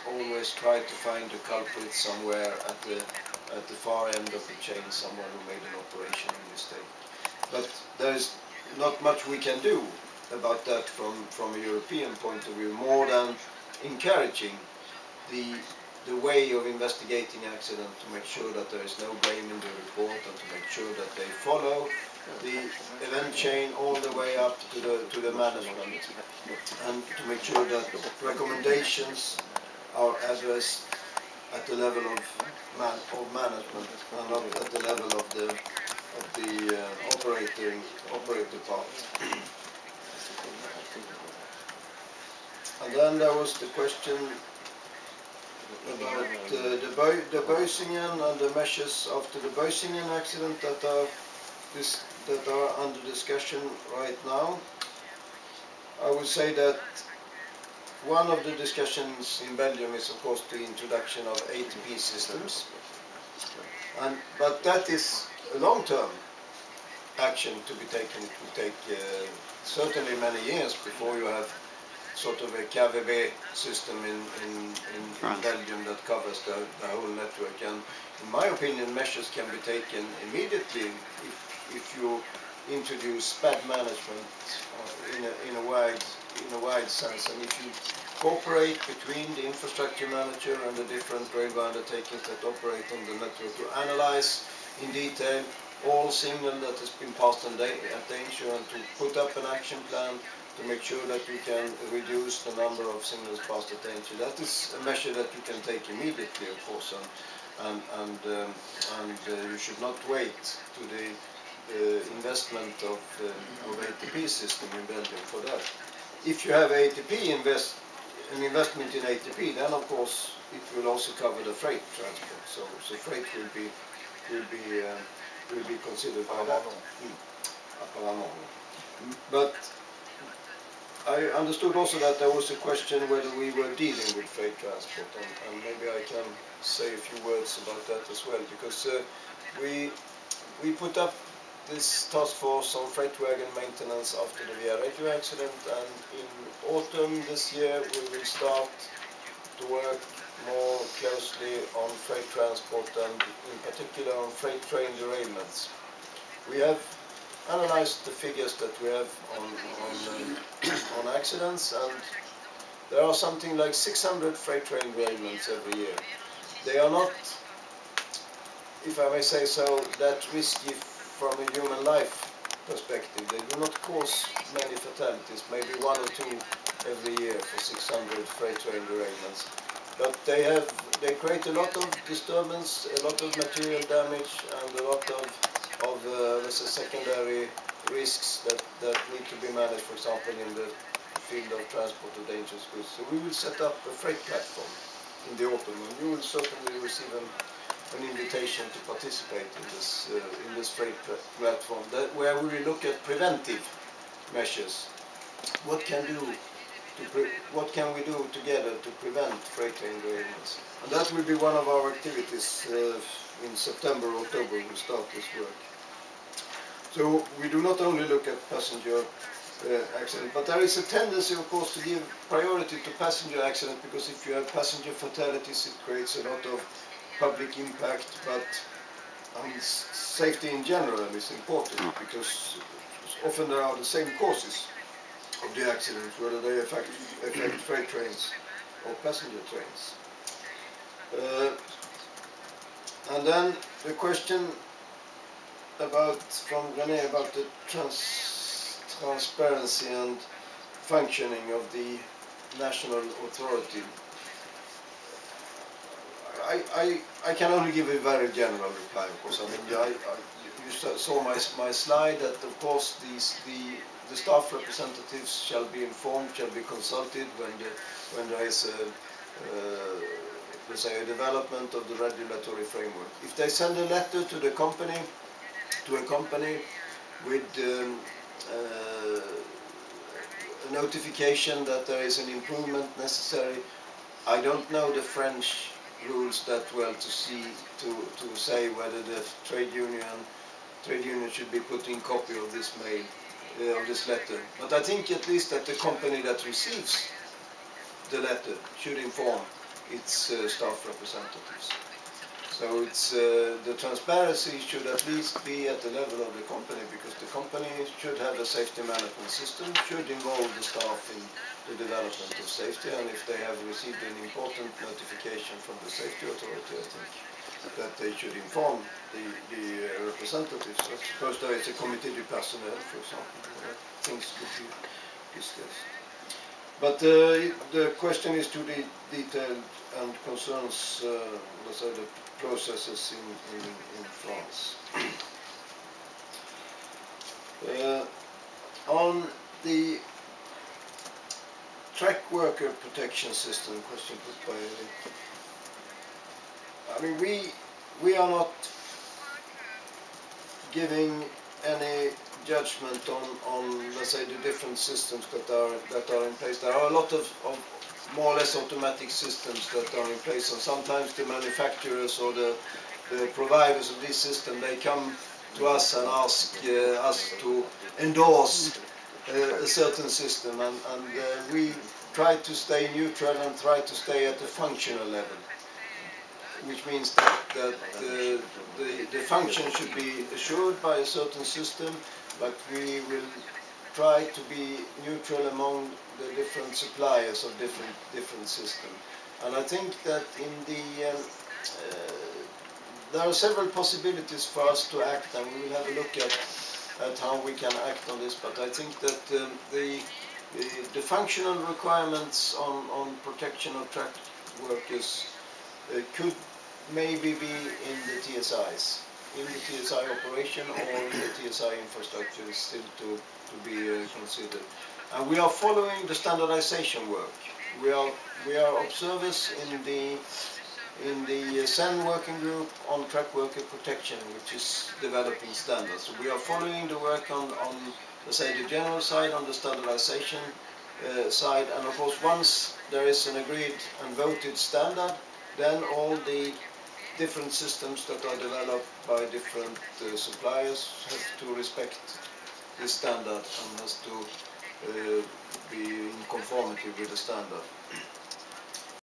always try to find the culprit somewhere at the far end of the chain, someone who made an operational mistake. But there's not much we can do about that from a European point of view, more than encouraging the way of investigating accident to make sure that there is no blame in the report, and to make sure that they follow the event chain all the way up to the management, and to make sure that recommendations are addressed at the level of management and not at the level of the operator part. And then there was the question about the Boisingen and the measures after the Boisingen accident that are under discussion right now. I would say that one of the discussions in Belgium is, of course, the introduction of ATP systems, but that is a long-term action to be taken. It will take certainly many years before you have sort of a KVB system in Belgium that covers the whole network. And in my opinion, measures can be taken immediately if you introduce bad management in a wide sense, and if you cooperate between the infrastructure manager and the different railway undertakings that operate on the network to analyze in detail all signal that has been passed at danger, and to put up an action plan to make sure that you can reduce the number of signals passed at danger. That is a measure that you can take immediately, of course, and you should not wait to the investment of ATP system in Belgium for that. If you have an investment in ATP, then of course it will also cover the freight transport. So freight will be considered by that. But I understood also that there was a question whether we were dealing with freight transport, and maybe I can say a few words about that as well, because we put up this task force on freight wagon maintenance after the Via accident, and in autumn this year we will start to work more closely on freight transport, and in particular on freight train derailments. We have analyzed the figures that we have on accidents, and there are something like 600 freight train derailments every year. They are not, if I may say so, that risky from a human life perspective. They do not cause many fatalities, maybe 1 or 2 every year for 600 freight train derailments. But they create a lot of disturbance, a lot of material damage, and a lot of let's say secondary risks that need to be managed, for example, in the field of transport of dangerous goods. So we will set up a freight platform in the autumn, and you will certainly receive an invitation to participate in this freight platform, where we will look at preventive measures. What can we do together to prevent freight train derailments? And that will be one of our activities in September, October. We'll start this work. So we do not only look at passenger accident, but there is a tendency, of course, to give priority to passenger accident, because if you have passenger fatalities, it creates a lot of public impact. But safety in general is important, because often there are the same causes of the accidents, whether they affect freight trains or passenger trains. And then the question from René about the transparency and functioning of the national authority. I can only give a very general reply, of course. I mean, you saw my slide that, of course, the staff representatives shall be informed, shall be consulted when there is let's say a development of the regulatory framework. If they send a letter to a company with a notification that there is an improvement necessary, I don't know the French rules that well to say whether the trade union should be put in copy of this mail, of this letter. But I think at least that the company that receives the letter should inform its staff representatives. So it's, the transparency should at least be at the level of the company, because the company should have a safety management system, should involve the staff in the development of safety, and if they have received an important notification from the safety authority, I think that they should inform the representatives. I suppose there is a committee du personnel, for example, where things could be discussed. But the question is too detailed and concerns, let's say, the processes in France. On the track worker protection system, question put by I mean, we are not giving any judgment on let's say the different systems that are in place. There are a lot of more or less automatic systems that are in place, and sometimes the manufacturers or the providers of this system, they come to us and ask us to endorse a certain system, and we try to stay neutral and try to stay at the functional level, which means that the function should be assured by a certain system, but we will try to be neutral among the different suppliers of different systems. And I think that in the there are several possibilities for us to act, and we will have a look at how we can act on this. But I think that the functional requirements on protection of track workers could maybe be in the TSIs, in the TSI operation or in the TSI infrastructure is still to be considered. And we are following the standardization work. We are observers in the SEN working group on track worker protection, which is developing standards. So we are following the work on let's say the general side, on the standardization side, and of course once there is an agreed and voted standard, then all the different systems that are developed by different suppliers have to respect this standard and has to be in conformity with the standard.